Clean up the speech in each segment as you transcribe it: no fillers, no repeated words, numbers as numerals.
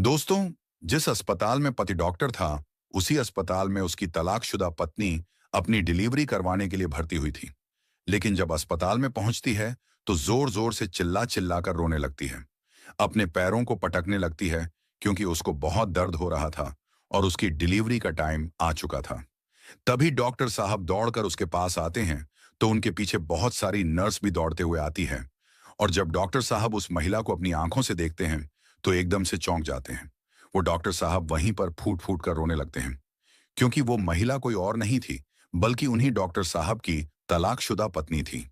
दोस्तों, जिस अस्पताल में पति डॉक्टर था, उसी अस्पताल में उसकी तलाकशुदा पत्नी अपनी डिलीवरी करवाने के लिए भर्ती हुई थी। लेकिन जब अस्पताल में पहुंचती है, तो जोर-जोर से चिल्ला-चिल्ला कर रोने लगती है। अपने पैरों को पटकने लगती है, क्योंकि उसको बहुत दर्द हो रहा था और उसकी डिलीवरी का टाइम आ चुका था। तभी डॉक्टर साहब दौड़कर उसके पास आते हैं, तो उनके पीछे बहुत सारी नर्स भी दौड़ते हुए आती है। और जब डॉक्टर साहब उस महिला को अपनी आंखों से देखते हैं, तो एकदम से चौंक जाते हैं। वो डॉक्टर साहब वहीं पर फूट-फूट कर रोने लगते हैं, क्योंकि वो महिला कोई और नहीं थी, बल्कि उन्हीं डॉक्टर साहब की तलाकशुदा पत्नी थी।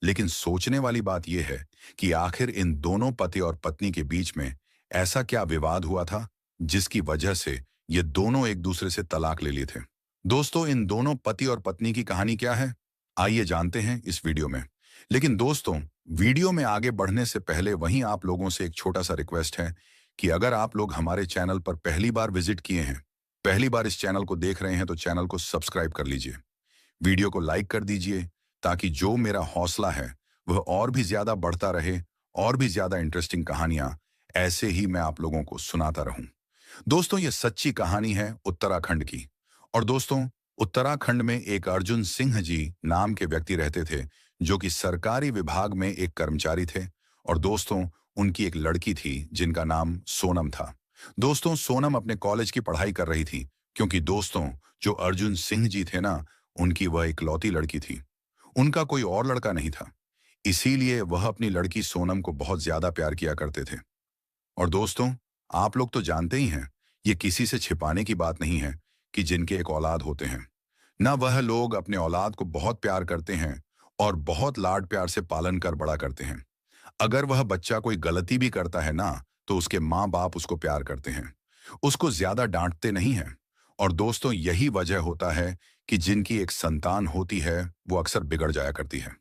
लेकिन सोचने वाली बात यह है कि आखिर इन दोनों पति और पत्नी के बीच में ऐसा क्या विवाद हुआ था, जिसकी वजह से ये दोनों एक दूसरे से तलाक ले लिए थे। दोस्तों, इन दोनों पति और पत्नी की कहानी क्या है, आइए जानते हैं इस वीडियो में। लेकिन दोस्तों, वीडियो में आगे बढ़ने से पहले वहीं आप लोगों से एक छोटा सा रिक्वेस्ट है कि अगर आप लोग हमारे चैनल पर पहली बार विजिट किए हैं, पहली बार इस चैनल को देख रहे हैं, तो चैनल को सब्सक्राइब कर लीजिए। वीडियो को लाइक कर दीजिए, ताकि जो मेरा हौसला है वह और भी ज्यादा बढ़ता रहे, और भी ज्यादा इंटरेस्टिंग कहानियां ऐसे ही मैं आप लोगों को सुनाता रहूं। दोस्तों, ये सच्ची कहानी है उत्तराखंड की। और दोस्तों, उत्तराखंड में एक अर्जुन सिंह जी नाम के व्यक्ति रहते थे, जो कि सरकारी विभाग में एक कर्मचारी थे। और दोस्तों, उनकी एक लड़की थी जिनका नाम सोनम था। दोस्तों, सोनम अपने कॉलेज की पढ़ाई कर रही थी, क्योंकि दोस्तों, जो अर्जुन सिंह जी थे ना, उनकी वह इकलौती लड़की थी। उनका कोई और लड़का नहीं था। इसीलिए वह अपनी लड़की सोनम को बहुत ज्यादा प्यार किया करते थे। और दोस्तों, आप लोग तो जानते ही हैं, ये किसी से छिपाने की बात नहीं है कि जिनके एक औलाद होते हैं ना, वह लोग अपने औलाद को बहुत प्यार करते हैं और बहुत लाड प्यार से पालन कर बड़ा करते हैं। अगर वह बच्चा कोई गलती भी करता है ना, तो उसके माँ बाप उसको प्यार करते हैं, उसको ज्यादा डांटते नहीं हैं। और दोस्तों, यही वजह होता है कि जिनकी एक संतान होती है, वो अक्सर बिगड़ जाया करती है।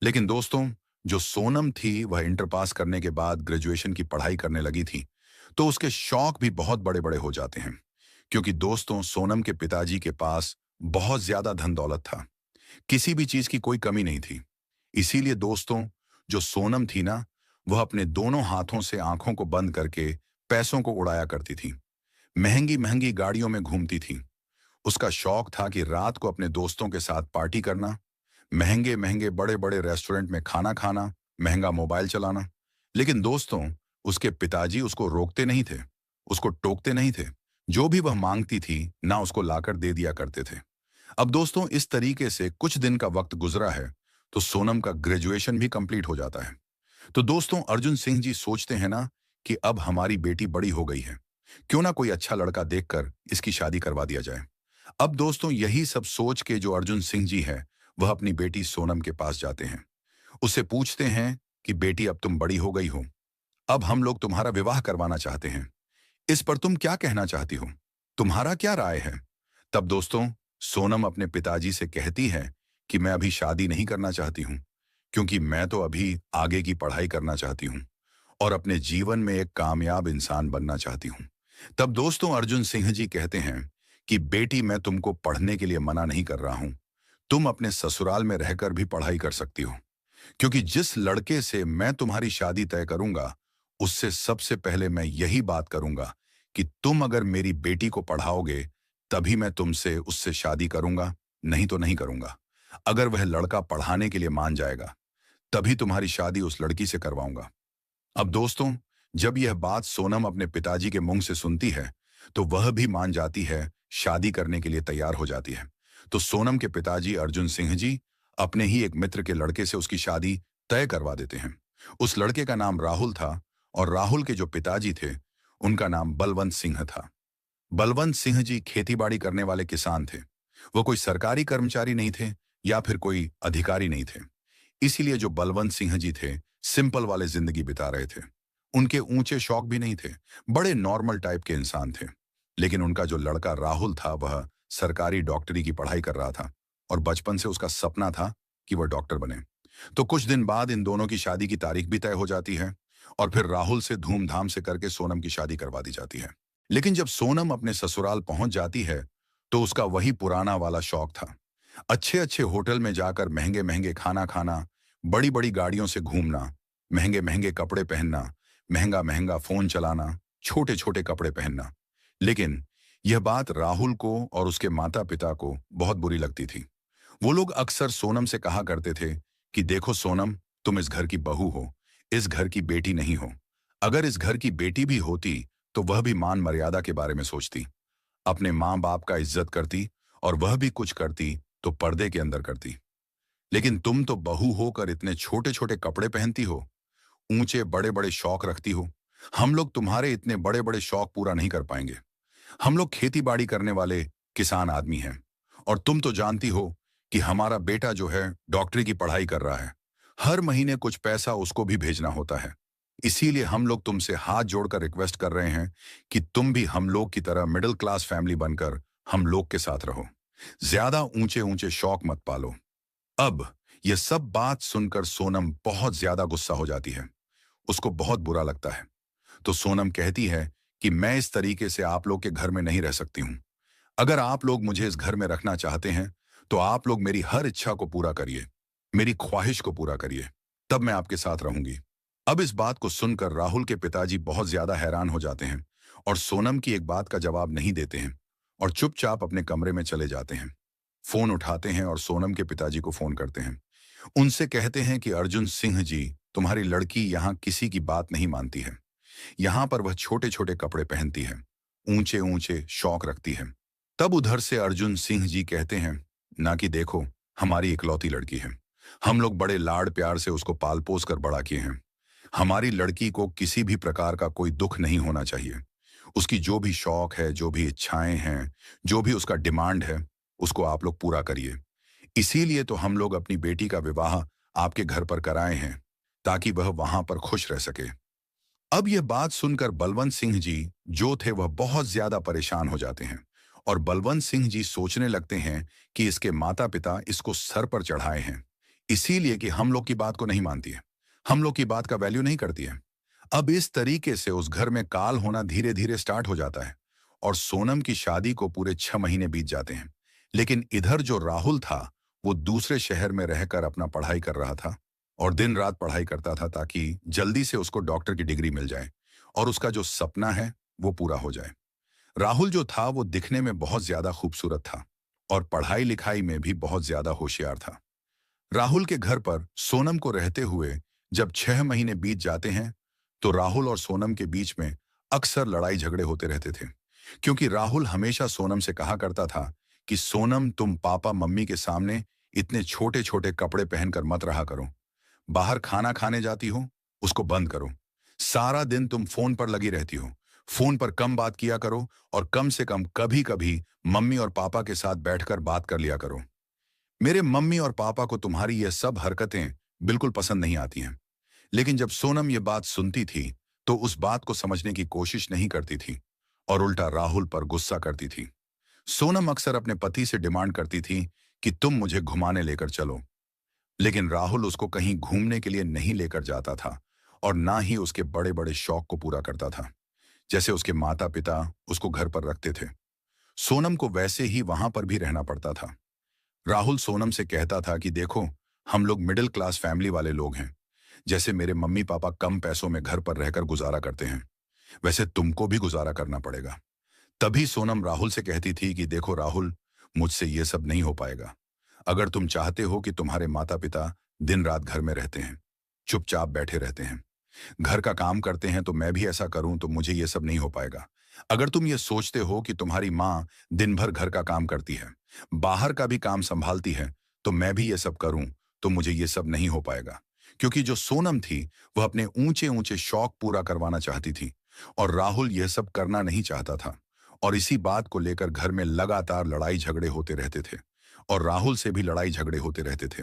लेकिन दोस्तों, जो सोनम थी, वह इंटर पास करने के बाद ग्रेजुएशन की पढ़ाई करने लगी थी, तो उसके शौक भी बहुत बड़े बड़े हो जाते हैं। क्योंकि दोस्तों, सोनम के पिताजी के पास बहुत ज्यादा धन दौलत था, किसी भी चीज की कोई कमी नहीं थी। इसीलिए दोस्तों, जो सोनम थी ना, वह अपने दोनों हाथों से आंखों को बंद करके पैसों को उड़ाया करती थी। महंगी महंगी गाड़ियों में घूमती थी। उसका शौक था कि रात को अपने दोस्तों के साथ पार्टी करना, महंगे महंगे बड़े बड़े रेस्टोरेंट में खाना खाना, महंगा मोबाइल चलाना। लेकिन दोस्तों, उसके पिताजी उसको रोकते नहीं थे, उसको टोकते नहीं थे। जो भी वह मांगती थी ना, उसको लाकर दे दिया करते थे। अब दोस्तों, इस तरीके से कुछ दिन का वक्त गुजरा है, तो सोनम का ग्रेजुएशन भी कंप्लीट हो जाता है। तो दोस्तों, अर्जुन सिंह जी सोचते हैं ना कि अब हमारी बेटी बड़ी हो गई है, क्यों ना कोई अच्छा लड़का देखकर इसकी शादी करवा दिया जाए। अब दोस्तों, यही सब सोच के जो अर्जुन सिंह जी है, वह अपनी बेटी सोनम के पास जाते हैं। उससे पूछते हैं कि बेटी, अब तुम बड़ी हो गई हो, अब हम लोग तुम्हारा विवाह करवाना चाहते हैं। इस पर तुम क्या कहना चाहती हो? तुम्हारा क्या राय है? तब दोस्तों, सोनम अपने पिताजी से कहती है कि मैं अभी शादी नहीं करना चाहती हूँ, क्योंकि मैं तो अभी आगे की पढ़ाई करना चाहती हूँ और अपने जीवन में एक कामयाब इंसान बनना चाहती हूँ। तब दोस्तों, अर्जुन सिंह जी कहते हैं कि बेटी, मैं तुमको पढ़ने के लिए मना नहीं कर रहा हूँ। तुम अपने ससुराल में रहकर भी पढ़ाई कर सकती हो, क्योंकि जिस लड़के से मैं तुम्हारी शादी तय करूंगा, उससे सबसे पहले मैं यही बात करूंगा कि तुम अगर मेरी बेटी को पढ़ाओगे, तभी मैं तुमसे उससे शादी करूंगा, नहीं तो नहीं करूंगा। अगर वह लड़का पढ़ाने के लिए मान जाएगा, तभी तुम्हारी शादी उस लड़की से करवाऊंगा। अब दोस्तों, जब यह बात सोनम अपने पिताजी के मुंह से सुनती है, तो वह भी मान जाती है, शादी करने के लिए तैयार हो जाती है। तो सोनम के पिताजी अर्जुन सिंह जी अपने ही एक मित्र के लड़के से उसकी शादी तय करवा देते हैं। उस लड़के का नाम राहुल था, और राहुल के जो पिताजी थे, उनका नाम बलवंत सिंह था। बलवंत सिंह जी खेतीबाड़ी करने वाले किसान थे। वो कोई सरकारी कर्मचारी नहीं थे या फिर कोई अधिकारी नहीं थे। इसीलिए जो बलवंत सिंह जी थे, सिंपल वाले जिंदगी बिता रहे थे। उनके ऊंचे शौक भी नहीं थे, बड़े नॉर्मल टाइप के इंसान थे। लेकिन उनका जो लड़का राहुल था, वह सरकारी डॉक्टरी की पढ़ाई कर रहा था, और बचपन से उसका सपना था कि वह डॉक्टर बने। तो कुछ दिन बाद इन दोनों की शादी की तारीख भी तय हो जाती है, और फिर राहुल से धूमधाम से करके सोनम की शादी करवा दी जाती है। लेकिन जब सोनम अपने ससुराल पहुंच जाती है, तो उसका वही पुराना वाला शौक था, अच्छे अच्छे होटल में जाकर महंगे महंगे खाना खाना, बड़ी बड़ी गाड़ियों से घूमना, महंगे महंगे कपड़े पहनना, महंगा महंगा फोन चलाना, छोटे छोटे कपड़े पहनना। लेकिन यह बात राहुल को और उसके माता पिता को बहुत बुरी लगती थी। वो लोग अक्सर सोनम से कहा करते थे कि देखो सोनम, तुम इस घर की बहू हो, इस घर की बेटी नहीं हो। अगर इस घर की बेटी भी होती तो वह भी मान मर्यादा के बारे में सोचती, अपने माँ बाप का इज्जत करती, और वह भी कुछ करती तो पर्दे के अंदर करती। लेकिन तुम तो बहू होकर इतने छोटे छोटे कपड़े पहनती हो, ऊंचे बड़े बड़े शौक रखती हो। हम लोग तुम्हारे इतने बड़े बड़े शौक पूरा नहीं कर पाएंगे। हम लोग खेती बाड़ी करने वाले किसान आदमी हैं, और तुम तो जानती हो कि हमारा बेटा जो है डॉक्टरी की पढ़ाई कर रहा है। हर महीने कुछ पैसा उसको भी भेजना होता है। इसीलिए हम लोग तुमसे हाथ जोड़कर रिक्वेस्ट कर रहे हैं कि तुम भी हम लोग की तरह मिडिल क्लास फैमिली बनकर हम लोग के साथ रहो। ज्यादा ऊंचे ऊंचे शौक मत पालो। अब यह सब बात सुनकर सोनम बहुत ज्यादा गुस्सा हो जाती है। उसको बहुत बुरा लगता है। तो सोनम कहती है कि मैं इस तरीके से आप लोग के घर में नहीं रह सकती हूं। अगर आप लोग मुझे इस घर में रखना चाहते हैं तो आप लोग मेरी हर इच्छा को पूरा करिए, मेरी ख्वाहिश को पूरा करिए, तब मैं आपके साथ रहूंगी। अब इस बात को सुनकर राहुल के पिताजी बहुत ज्यादा हैरान हो जाते हैं और सोनम की एक बात का जवाब नहीं देते हैं और चुपचाप अपने कमरे में चले जाते हैं। फोन उठाते हैं और सोनम के पिताजी को फोन करते हैं। उनसे कहते हैं कि अर्जुन सिंह जी, तुम्हारी लड़की यहाँ किसी की बात नहीं मानती है। यहाँ पर वह छोटे छोटे कपड़े पहनती है, ऊंचे ऊंचे शौक रखती है। तब उधर से अर्जुन सिंह जी कहते हैं, ना कि देखो, हमारी इकलौती लड़की है। हम लोग बड़े लाड़ प्यार से उसको पाल पोस कर बड़ा किए हैं। हमारी लड़की को किसी भी प्रकार का कोई दुख नहीं होना चाहिए। उसकी जो भी शौक है, जो भी इच्छाएं हैं, जो भी उसका डिमांड है, उसको आप लोग पूरा करिए। इसीलिए तो हम लोग अपनी बेटी का विवाह आपके घर पर कराए हैं, ताकि वह वहां पर खुश रह सके। अब यह बात सुनकर बलवंत सिंह जी जो थे वह बहुत ज्यादा परेशान हो जाते हैं और बलवंत सिंह जी सोचने लगते हैं कि इसके माता पिता इसको सर पर चढ़ाए हैं, इसीलिए कि हम लोग की बात को नहीं मानती है, हम लोग की बात का वैल्यू नहीं करती है। अब इस तरीके से उस घर में काल होना धीरे धीरे स्टार्ट हो जाता है और सोनम की शादी को पूरे 6 महीने बीत जाते हैं। लेकिन इधर जो राहुल था वो दूसरे शहर में रहकर अपना पढ़ाई कर रहा था और दिन रात पढ़ाई करता था ताकि जल्दी से उसको डॉक्टर की डिग्री मिल जाए और उसका जो सपना है वो पूरा हो जाए। राहुल जो था वो दिखने में बहुत ज्यादा खूबसूरत था और पढ़ाई लिखाई में भी बहुत ज्यादा होशियार था। राहुल के घर पर सोनम को रहते हुए जब 6 महीने बीत जाते हैं तो राहुल और सोनम के बीच में अक्सर लड़ाई झगड़े होते रहते थे, क्योंकि राहुल हमेशा सोनम से कहा करता था कि सोनम, तुम पापा मम्मी के सामने इतने छोटे छोटे कपड़े पहनकर मत रहा करो। बाहर खाना खाने जाती हो, उसको बंद करो। सारा दिन तुम फोन पर लगी रहती हो, फोन पर कम बात किया करो और कम से कम कभी कभी मम्मी और पापा के साथ बैठकर बात कर लिया करो। मेरे मम्मी और पापा को तुम्हारी ये सब हरकतें बिल्कुल पसंद नहीं आती हैं। लेकिन जब सोनम ये बात सुनती थी तो उस बात को समझने की कोशिश नहीं करती थी और उल्टा राहुल पर गुस्सा करती थी। सोनम अक्सर अपने पति से डिमांड करती थी कि तुम मुझे घुमाने लेकर चलो, लेकिन राहुल उसको कहीं घूमने के लिए नहीं लेकर जाता था और ना ही उसके बड़े बड़े शौक को पूरा करता था, जैसे उसके माता पिता उसको घर पर रखते थे। सोनम को वैसे ही वहां पर भी रहना पड़ता था। राहुल सोनम से कहता था कि देखो, हम लोग मिडिल क्लास फैमिली वाले लोग हैं। जैसे मेरे मम्मी पापा कम पैसों में घर पर रहकर गुजारा करते हैं, वैसे तुमको भी गुजारा करना पड़ेगा। तभी सोनम राहुल से कहती थी कि देखो राहुल, मुझसे ये सब नहीं हो पाएगा। अगर तुम चाहते हो कि तुम्हारे माता पिता दिन रात घर में रहते हैं, चुपचाप बैठे रहते हैं, घर का काम करते हैं, तो मैं भी ऐसा करूं तो मुझे ये सब नहीं हो पाएगा। अगर तुम ये सोचते हो कि तुम्हारी माँ दिन भर घर का काम करती है, बाहर का भी काम संभालती है, तो मैं भी ये सब करूं तो मुझे ये सब नहीं हो पाएगा। क्योंकि जो सोनम थी वह अपने ऊंचे ऊंचे शौक पूरा करवाना चाहती थी और राहुल यह सब करना नहीं चाहता था, और इसी बात को लेकर घर में लगातार लड़ाई झगड़े होते रहते थे और राहुल से भी लड़ाई झगड़े होते रहते थे।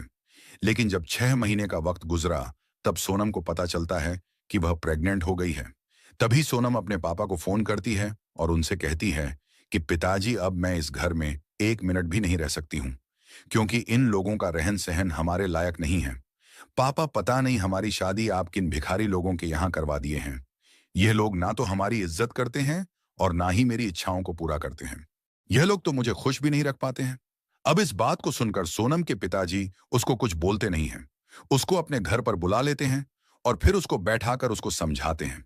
लेकिन जब 6 महीने का वक्त गुजरा तब सोनम को पता चलता है कि वह प्रेग्नेंट हो गई है। तभी सोनम अपने पापा को फोन करती है और उनसे कहती है कि पिताजी, अब मैं इस घर में 1 मिनट भी नहीं रह सकती हूँ, क्योंकि इन लोगों का रहन सहन हमारे लायक नहीं है। पापा, पता नहीं हमारी शादी आप किन भिखारी लोगों के यहाँ करवा दिए हैं। यह लोग ना तो हमारी इज्जत करते हैं और ना ही मेरी इच्छाओं को पूरा करते हैं। यह लोग तो मुझे खुश भी नहीं रख पाते हैं। अब इस बात को सुनकर सोनम के पिताजी उसको कुछ बोलते नहीं हैं। उसको अपने घर पर बुला लेते हैं और फिर उसको बैठाकर उसको समझाते हैं।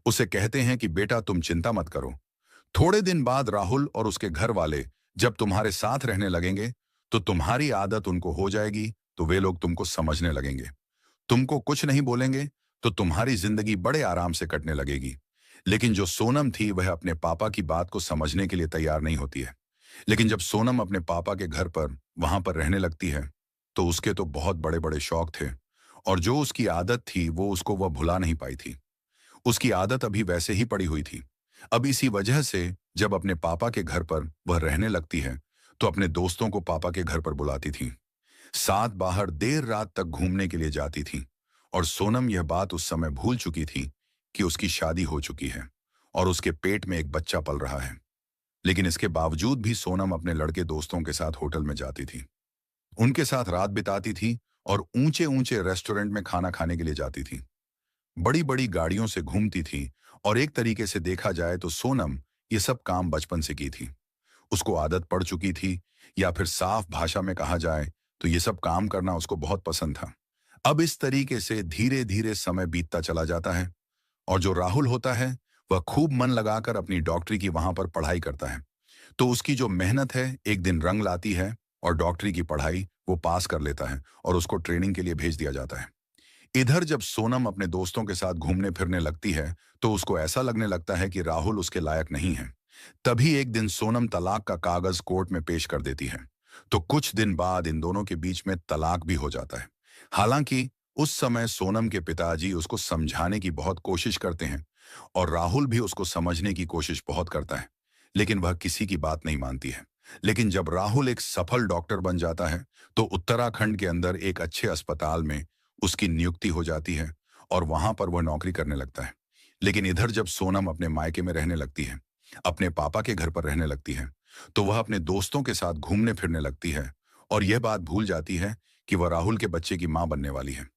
उसे कहते हैं कि बेटा तुम चिंता मत करो। थोड़े दिन बाद राहुल और उसके घर वाले जब तुम्हारे साथ रहने लगेंगे तो तुम्हारी आदत उनको हो जाएगी, तो वे लोग तुमको समझने लगेंगे। तुमको कुछ नहीं बोलेंगे तो तुम्हारी जिंदगी बड़े आराम से कटने लगेगी। लेकिन जो सोनम थी वह अपने पापा की बात को समझने के लिए तैयार नहीं होती है। लेकिन जब सोनम अपने पापा के घर पर वहां पर रहने लगती है तो उसके तो बहुत बड़े बड़े शौक थे, और जो उसकी आदत थी वो उसको वह भुला नहीं पाई थी। उसकी आदत अभी वैसे ही पड़ी हुई थी। अब इसी वजह से जब अपने पापा के घर पर वह रहने लगती है तो अपने दोस्तों को पापा के घर पर बुलाती थी। साथ बाहर देर रात तक घूमने के लिए जाती थी। और सोनम यह बात उस समय भूल चुकी थी कि उसकी शादी हो चुकी है और उसके पेट में एक बच्चा पल रहा है। लेकिन इसके बावजूद भी सोनम अपने लड़के दोस्तों के साथ होटल में जाती थी, उनके साथ रात बिताती थी और ऊंचे ऊंचे रेस्टोरेंट में खाना खाने के लिए जाती थी। बड़ी बड़ी गाड़ियों से घूमती थी। और एक तरीके से देखा जाए तो सोनम ये सब काम बचपन से की थी। उसको आदत पड़ चुकी थी, या फिर साफ भाषा में कहा जाए तो ये सब काम करना उसको बहुत पसंद था। अब इस तरीके से धीरे धीरे समय बीतता चला जाता है, और जो राहुल होता है वह खूब मन लगाकर अपनी डॉक्टरी की वहां पर पढ़ाई करता है। तो उसकी जो मेहनत है एक दिन रंग लाती है, और डॉक्टरी की पढ़ाई वो पास कर लेता है और उसको ट्रेनिंग के लिए भेज दिया जाता है। इधर जब सोनम अपने दोस्तों के साथ घूमने फिरने लगती है तो उसको ऐसा लगने लगता है कि राहुल उसके लायक नहीं है। तभी एक दिन सोनम तलाक का कागज कोर्ट में पेश कर देती है। तो कुछ दिन बाद इन दोनों के बीच में तलाक भी हो जाता है। हालांकि उस समय सोनम के पिताजी उसको समझाने की बहुत कोशिश करते हैं, और राहुल भी उसको समझने की कोशिश बहुत करता है, लेकिन वह किसी की बात नहीं मानती है। लेकिन जब राहुल एक सफल डॉक्टर बन जाता है तो उत्तराखंड के अंदर एक अच्छे अस्पताल में उसकी नियुक्ति हो जाती है, और वहां पर वह नौकरी करने लगता है। लेकिन इधर जब सोनम अपने मायके में रहने लगती है, अपने पापा के घर पर रहने लगती है, तो वह अपने दोस्तों के साथ घूमने फिरने लगती है और यह बात भूल जाती है कि वह राहुल के बच्चे की मां बनने वाली है।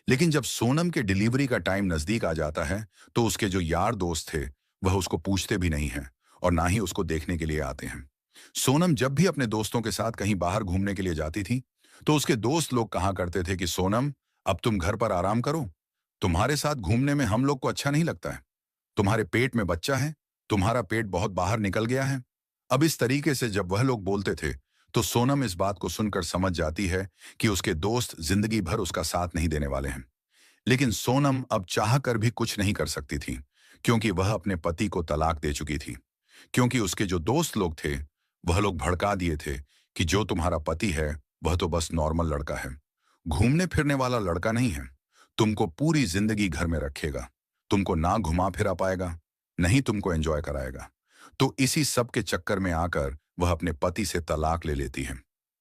लेकिन जब सोनम के डिलीवरी का टाइम नजदीक आ जाता है तो उसके जो यार दोस्त थे वह उसको पूछते भी नहीं हैं, और ना ही उसको देखने के लिए आते हैं। सोनम जब भी अपने दोस्तों के साथ कहीं बाहर घूमने के लिए जाती थी तो उसके दोस्त लोग कहा करते थे कि सोनम, अब तुम घर पर आराम करो, तुम्हारे साथ घूमने में हम लोग को अच्छा नहीं लगता है। तुम्हारे पेट में बच्चा है, तुम्हारा पेट बहुत बाहर निकल गया है। अब इस तरीके से जब वह लोग बोलते थे तो सोनम इस बात को सुनकर समझ जाती है कि उसके दोस्त जिंदगी भर उसका साथ नहीं देने वाले हैं। लेकिन सोनम अब चाह कर भी कुछ नहीं कर सकती थी, क्योंकि वह अपने पति को तलाक दे चुकी थी। क्योंकि उसके जो दोस्त लोग थे वह लोग भड़का दिए थे कि जो तुम्हारा पति है वह तो बस नॉर्मल लड़का है, घूमने फिरने वाला लड़का नहीं है। तुमको पूरी जिंदगी घर में रखेगा, तुमको ना घुमा फिरा पाएगा, नहीं तुमको एंजॉय कराएगा। तो इसी सब के चक्कर में आकर वह अपने पति से तलाक ले लेती है।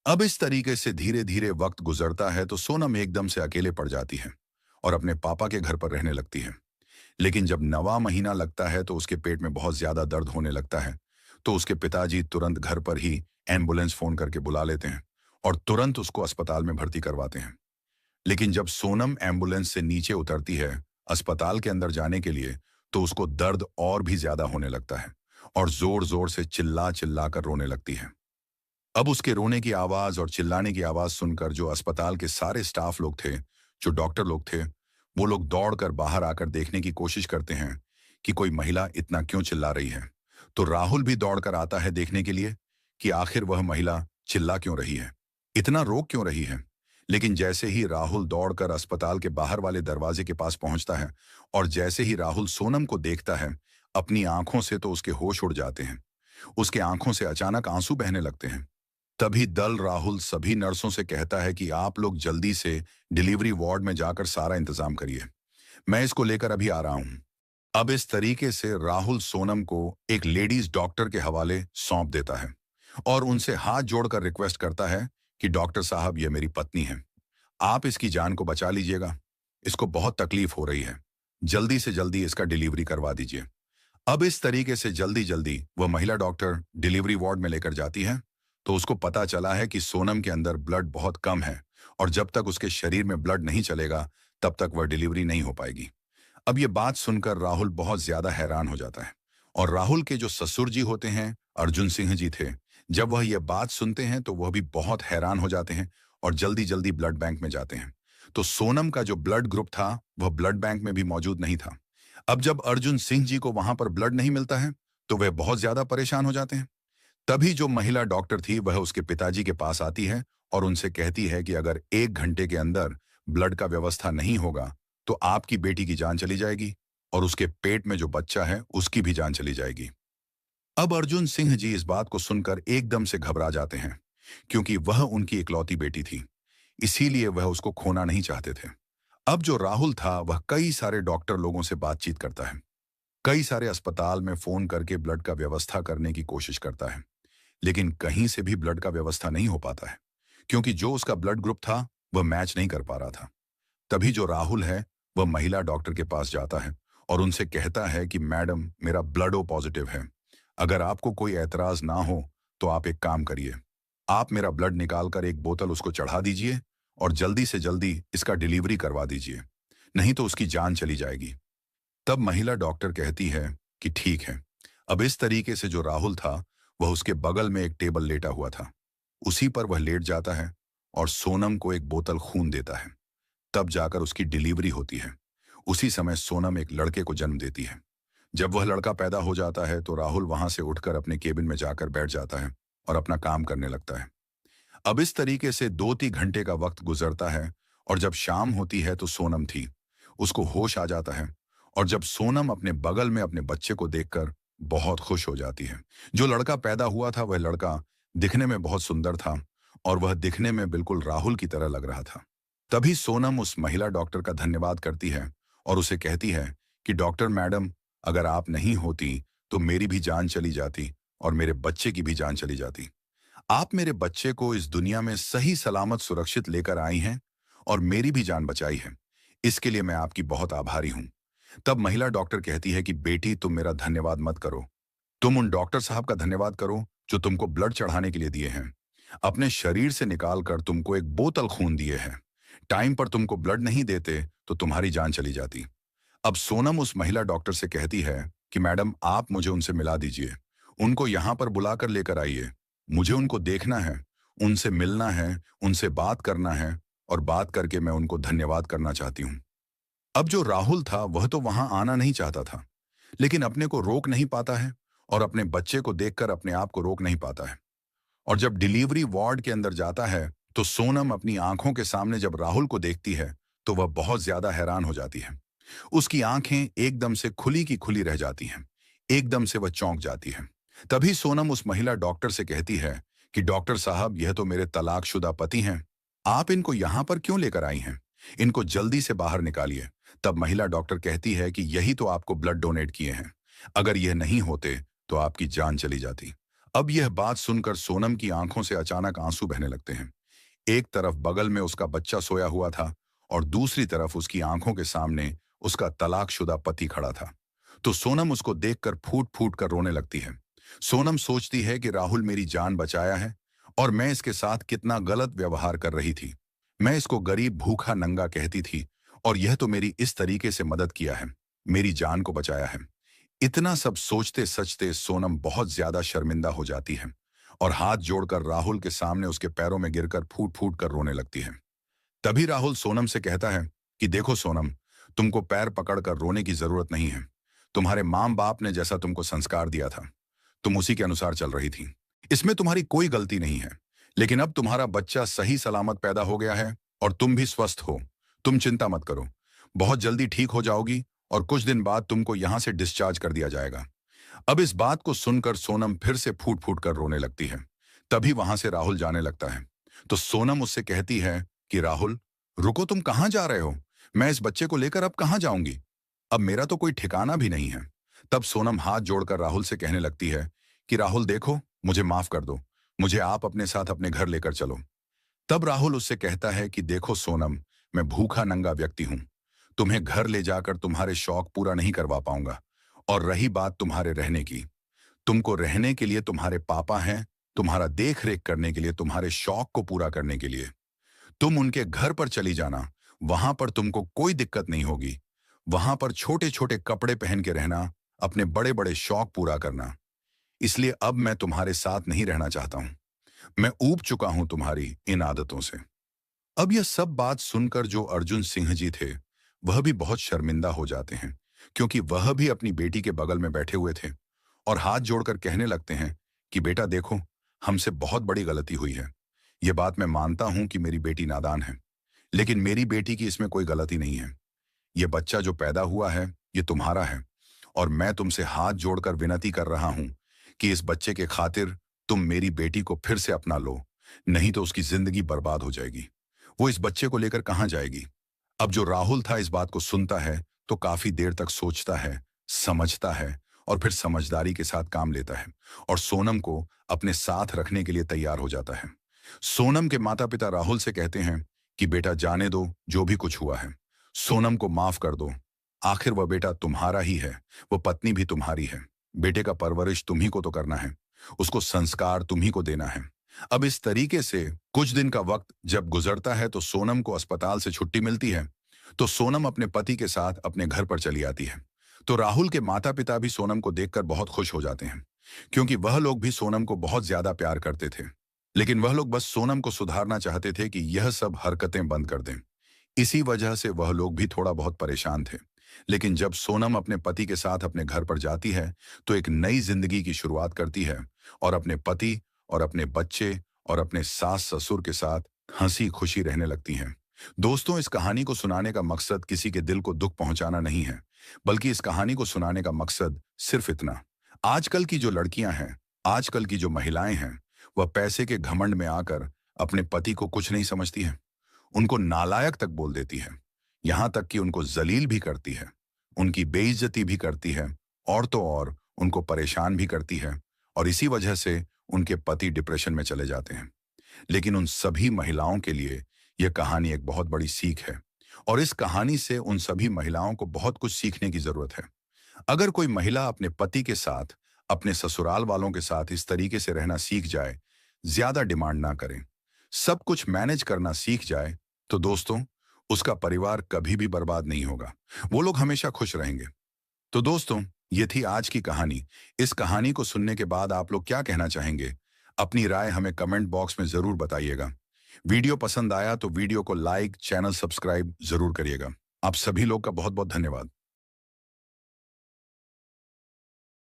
अब इस तरीके से धीरे धीरे वक्त गुजरता है तो सोनम एकदम से अकेले पड़ जाती है और अपने पापा के घर पर रहने लगती है। लेकिन जब 9वां महीना लगता है तो उसके पेट में बहुत ज्यादा दर्द होने लगता है। तो उसके पिताजी तुरंत घर पर ही एम्बुलेंस फोन करके बुला लेते हैं और तुरंत उसको अस्पताल में भर्ती करवाते हैं। लेकिन जब सोनम एम्बुलेंस से नीचे उतरती है अस्पताल के अंदर जाने के लिए, तो उसको दर्द और भी ज्यादा होने लगता है और जोर जोर से चिल्ला चिल्ला कर रोने लगती है। अब उसके रोने की आवाज और चिल्लाने की आवाज सुनकर जो अस्पताल के सारे स्टाफ लोग थे, जो डॉक्टर लोग थे, वो लोग दौड़कर बाहर आकर देखने की कोशिश करते हैं कि कोई महिला इतना क्यों चिल्ला रही है। तो राहुल भी दौड़कर आता है देखने के लिए कि आखिर वह महिला चिल्ला क्यों रही है, इतना रो क्यों रही है। लेकिन जैसे ही राहुल दौड़कर अस्पताल के बाहर वाले दरवाजे के पास पहुंचता है और जैसे ही राहुल सोनम को देखता है, अपनी आंखों से तो उसके होश उड़ जाते हैं। उसके आंखों से अचानक आंसू बहने लगते हैं। तभी दल राहुल सभी नर्सों से कहता है कि आप लोग जल्दी से डिलीवरी वार्ड में जाकर सारा इंतजाम करिए, मैं इसको लेकर अभी आ रहा हूं। अब इस तरीके से राहुल सोनम को एक लेडीज डॉक्टर के हवाले सौंप देता है और उनसे हाथ जोड़कर रिक्वेस्ट करता है कि डॉक्टर साहब, ये मेरी पत्नी है, आप इसकी जान को बचा लीजिएगा, इसको बहुत तकलीफ हो रही है, जल्दी से जल्दी इसका डिलीवरी करवा दीजिए। अब इस तरीके से जल्दी जल्दी वह महिला डॉक्टर डिलीवरी वार्ड में लेकर जाती है। तो उसको पता चला है कि सोनम के अंदर ब्लड बहुत कम है और जब तक उसके शरीर में ब्लड नहीं चलेगा तब तक वह डिलीवरी नहीं हो पाएगी। अब ये बात सुनकर राहुल बहुत ज्यादा हैरान हो जाता है, और राहुल के जो ससुर जी होते हैं, अर्जुन सिंह जी थे, जब वह यह बात सुनते हैं तो वह भी बहुत हैरान हो जाते हैं और जल्दी जल्दी ब्लड बैंक में जाते हैं। तो सोनम का जो ब्लड ग्रुप था वह ब्लड बैंक में भी मौजूद नहीं था। अब जब अर्जुन सिंह जी को वहां पर ब्लड नहीं मिलता है तो वे बहुत ज्यादा परेशान हो जाते हैं। तभी जो महिला डॉक्टर थी वह उसके पिताजी के पास आती है और उनसे कहती है कि अगर 1 घंटे के अंदर ब्लड का व्यवस्था नहीं होगा तो आपकी बेटी की जान चली जाएगी और उसके पेट में जो बच्चा है उसकी भी जान चली जाएगी। अब अर्जुन सिंह जी इस बात को सुनकर एकदम से घबरा जाते हैं, क्योंकि वह उनकी इकलौती बेटी थी, इसीलिए वह उसको खोना नहीं चाहते थे। अब जो राहुल था वह कई सारे डॉक्टर लोगों से बातचीत करता है, कई सारे अस्पताल में फोन करके ब्लड का व्यवस्था करने की कोशिश करता है, लेकिन कहीं से भी ब्लड का व्यवस्था नहीं हो पाता है, क्योंकि जो उसका ब्लड ग्रुप था वह मैच नहीं कर पा रहा था। तभी जो राहुल है वह महिला डॉक्टर के पास जाता है और उनसे कहता है कि मैडम, मेरा ब्लड ओ पॉजिटिव है। अगर आपको कोई एतराज ना हो तो आप एक काम करिए, आप मेरा ब्लड निकालकर एक बोतल उसको चढ़ा दीजिए और जल्दी से जल्दी इसका डिलीवरी करवा दीजिए, नहीं तो उसकी जान चली जाएगी। तब महिला डॉक्टर कहती है कि ठीक है। अब इस तरीके से जो राहुल था वह उसके बगल में एक टेबल लेटा हुआ था, उसी पर वह लेट जाता है और सोनम को एक बोतल खून देता है। तब जाकर उसकी डिलीवरी होती है। उसी समय सोनम एक लड़के को जन्म देती है। जब वह लड़का पैदा हो जाता है तो राहुल वहां से उठकर अपने केबिन में जाकर बैठ जाता है और अपना काम करने लगता है। अब इस तरीके से 2-3 घंटे का वक्त गुजरता है और जब शाम होती है तो सोनम थी, उसको होश आ जाता है। और जब सोनम अपने बगल में अपने बच्चे को देखकर बहुत खुश हो जाती है। जो लड़का पैदा हुआ था वह लड़का दिखने में बहुत सुंदर था और वह दिखने में बिल्कुल राहुल की तरह लग रहा था। तभी सोनम उस महिला डॉक्टर का धन्यवाद करती है और उसे कहती है कि डॉक्टर मैडम, अगर आप नहीं होती तो मेरी भी जान चली जाती और मेरे बच्चे की भी जान चली जाती। आप मेरे बच्चे को इस दुनिया में सही सलामत सुरक्षित लेकर आई हैं और मेरी भी जान बचाई है। इसके लिए मैं आपकी बहुत आभारी हूं। तब महिला डॉक्टर कहती है कि बेटी, तुम मेरा धन्यवाद मत करो, तुम उन डॉक्टर साहब का धन्यवाद करो जो तुमको ब्लड चढ़ाने के लिए दिए हैं, अपने शरीर से निकाल कर तुमको एक बोतल खून दिए हैं। टाइम पर तुमको ब्लड नहीं देते तो तुम्हारी जान चली जाती। अब सोनम उस महिला डॉक्टर से कहती है कि मैडम, आप मुझे उनसे मिला दीजिए, उनको यहां पर बुलाकर लेकर आइए। मुझे उनको देखना है, उनसे मिलना है, उनसे बात करना है और बात करके मैं उनको धन्यवाद करना चाहती हूँ। अब जो राहुल था वह तो वहां आना नहीं चाहता था, लेकिन अपने को रोक नहीं पाता है और अपने बच्चे को देखकर अपने आप को रोक नहीं पाता है। और जब डिलीवरी वार्ड के अंदर जाता है तो सोनम अपनी आंखों के सामने जब राहुल को देखती है तो वह बहुत ज्यादा हैरान हो जाती है। उसकी आंखें एकदम से खुली की खुली रह जाती हैं। एकदम से वह चौंक जाती है। तभी सोनम उस महिला डॉक्टर से कहती है कि डॉक्टर साहब, यह तो मेरे तलाकशुदा पति हैं, आप इनको यहां पर क्यों लेकर आई हैं? इनको जल्दी से बाहर निकालिए। तब महिला डॉक्टर कहती है कि यही तो आपको ब्लड डोनेट किए हैं, अगर यह नहीं होते तो आपकी जान चली जाती। अब यह बात सुनकर सोनम की आंखों से अचानक आंसू बहने लगते हैं। एक तरफ बगल में उसका बच्चा सोया हुआ था और दूसरी तरफ उसकी आंखों के सामने उसका तलाकशुदा पति खड़ा था। तो सोनम उसको देखकर फूट फूट कर रोने लगती है। सोनम सोचती है कि राहुल मेरी जान बचाया है और मैं इसके साथ कितना गलत व्यवहार कर रही थी। मैं इसको गरीब भूखा नंगा कहती थी और यह तो मेरी इस तरीके से मदद किया है, मेरी जान को बचाया है। इतना सब सोचते सचते सोनम बहुत ज्यादा शर्मिंदा हो जाती है और हाथ जोड़कर राहुल के सामने उसके पैरों में गिरकर फूट फूट कर रोने लगती है। तभी राहुल सोनम से कहता है कि देखो सोनम, तुमको पैर पकड़कर रोने की जरूरत नहीं है। तुम्हारे माँ बाप ने जैसा तुमको संस्कार दिया था तुम उसी के अनुसार चल रही थी, इसमें तुम्हारी कोई गलती नहीं है। लेकिन अब तुम्हारा बच्चा सही सलामत पैदा हो गया है और तुम भी स्वस्थ हो। तुम चिंता मत करो, बहुत जल्दी ठीक हो जाओगी और कुछ दिन बाद तुमको यहां से डिस्चार्ज कर दिया जाएगा। अब इस बात को सुनकर सोनम फिर से फूट फूट कर रोने लगती है। तभी वहां से राहुल जाने लगता है। तो सोनम उससे कहती है कि राहुल, रुको, तुम कहां जा रहे हो? मैं इस बच्चे को लेकर अब कहां जाऊंगी? अब मेरा तो कोई ठिकाना भी नहीं है। तब सोनम हाथ जोड़कर राहुल से कहने लगती है कि राहुल देखो, मुझे माफ कर दो, मुझे आप अपने साथ अपने घर लेकर चलो। तब राहुल उससे कहता है कि देखो सोनम, मैं भूखा नंगा व्यक्ति हूं, तुम्हें घर ले जाकर तुम्हारे शौक पूरा नहीं करवा पाऊंगा। और रही बात तुम्हारे रहने की, तुमको रहने के लिए तुम्हारे पापा हैं, तुम्हारा देख रेख करने के लिए, तुम्हारे शौक को पूरा करने के लिए। तुम उनके घर पर चली जाना, वहां पर तुमको कोई दिक्कत नहीं होगी। वहां पर छोटे छोटे कपड़े पहन के रहना, अपने बड़े बड़े शौक पूरा करना। इसलिए अब मैं तुम्हारे साथ नहीं रहना चाहता हूं। मैं ऊब चुका हूं तुम्हारी इन आदतों से। अब यह सब बात सुनकर जो अर्जुन सिंह जी थे वह भी बहुत शर्मिंदा हो जाते हैं, क्योंकि वह भी अपनी बेटी के बगल में बैठे हुए थे और हाथ जोड़कर कहने लगते हैं कि बेटा देखो, हमसे बहुत बड़ी गलती हुई है। ये बात मैं मानता हूं कि मेरी बेटी नादान है, लेकिन मेरी बेटी की इसमें कोई गलती नहीं है। ये बच्चा जो पैदा हुआ है, ये तुम्हारा है और मैं तुमसे हाथ जोड़कर विनती कर रहा हूं कि इस बच्चे के खातिर तुम मेरी बेटी को फिर से अपना लो, नहीं तो उसकी जिंदगी बर्बाद हो जाएगी। वो इस बच्चे को लेकर कहां जाएगी? अब जो राहुल था इस बात को सुनता है तो काफी देर तक सोचता है, समझता है और फिर समझदारी के साथ काम लेता है और सोनम को अपने साथ रखने के लिए तैयार हो जाता है। सोनम के माता पिता राहुल से कहते हैं कि बेटा जाने दो, जो भी कुछ हुआ है सोनम को माफ कर दो। आखिर वह बेटा तुम्हारा ही है, वो पत्नी भी तुम्हारी है। बेटे का परवरिश तुम्ही को तो करना है, उसको संस्कार तुम्ही को देना है। अब इस तरीके से कुछ दिन का वक्त जब गुजरता है तो सोनम को अस्पताल से छुट्टी मिलती है, तो सोनम अपने पति के साथ अपने घर पर चली आती है। तो राहुल के माता पिता भी सोनम को देखकर बहुत खुश हो जाते हैं, क्योंकि वह लोग भी सोनम को बहुत ज्यादा प्यार करते थे। लेकिन वह लोग बस सोनम को सुधारना चाहते थे कि यह सब हरकतें बंद कर दें। इसी वजह से वह लोग भी थोड़ा बहुत परेशान थे। लेकिन जब सोनम अपने पति के साथ अपने घर पर जाती है तो एक नई जिंदगी की शुरुआत करती है और अपने पति और अपने बच्चे और अपने सास ससुर के साथ हंसी खुशी रहने लगती हैं। दोस्तों, इस कहानी को सुनाने का मकसद किसी के दिल को दुख पहुंचाना नहीं है, बल्कि इस कहानी को सुनाने का मकसद सिर्फ इतना: आजकल की जो लड़कियां हैं, आजकल की जो महिलाएं हैं, वह पैसे के घमंड में आकर अपने पति को कुछ नहीं समझती हैं। उनको नालायक तक बोल देती है, यहां तक कि उनको जलील भी करती है, उनकी बेइज्जती भी करती है और तो और उनको परेशान भी करती है, और इसी वजह से उनके पति डिप्रेशन में चले जाते हैं। लेकिन उन सभी महिलाओं के लिए यह कहानी एक बहुत बड़ी सीख है और इस कहानी से उन सभी महिलाओं को बहुत कुछ सीखने की जरूरत है। अगर कोई महिला अपने पति के साथ, अपने ससुराल वालों के साथ इस तरीके से रहना सीख जाए, ज्यादा डिमांड ना करें, सब कुछ मैनेज करना सीख जाए, तो दोस्तों उसका परिवार कभी भी बर्बाद नहीं होगा, वो लोग हमेशा खुश रहेंगे। तो दोस्तों, ये थी आज की कहानी। इस कहानी को सुनने के बाद आप लोग क्या कहना चाहेंगे? अपनी राय हमें कमेंट बॉक्स में जरूर बताइएगा। वीडियो पसंद आया तो वीडियो को लाइक, चैनल सब्सक्राइब जरूर करिएगा। आप सभी लोग का बहुत बहुत धन्यवाद।